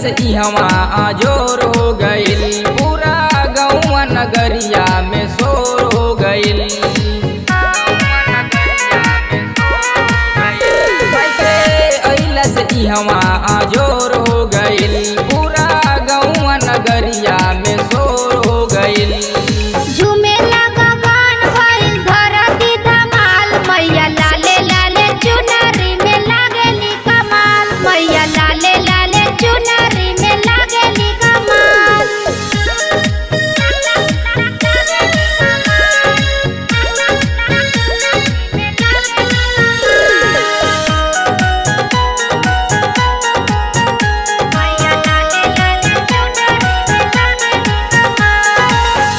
से इहवा आजोर हो गइल, पूरा गौवा नगरिया में शोर हो गइल। अइला से इहवा आजोर हो गइल, पूरा गौवा नगरिया में शोर हो गइल। झूमे लगा गान भइल धरती धमाल, मैया लाले लाले चुनरी में लागेली कमाल, मैया लाले लाले चुनरी में लागेली कमाल।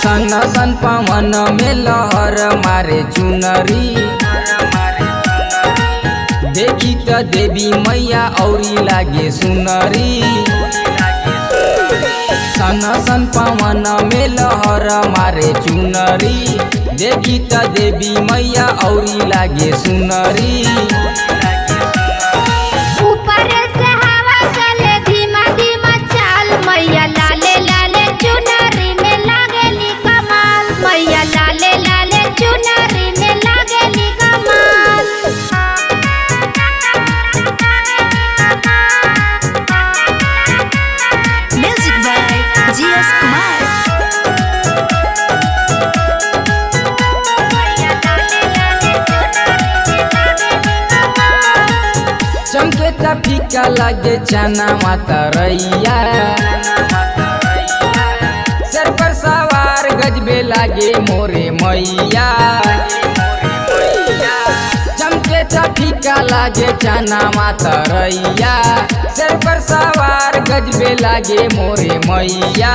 सन सन पवन में लहर मारे चुनरी, देखी त देवी मैया औरी लागे सुनरी। सन सन पवन में लहर मारे चुनरी, देखी त देवी मैया औरी लागे सुनरी। ऊपर से हवा चले धीमा धीमा चाल, मैया लाले लाले चुनरी में लागेली कमाल, मैया लाले लाले चुनरी में लागेली कमाल। Music by G.S. Kumar. चमके त फीका लागे चना माता रैया, सर पर सवार गजबे लागे मोरे मैया। चमके त फीका लागे चना माता रैया, सर पर सवार गजबे लागे मोरे मैया।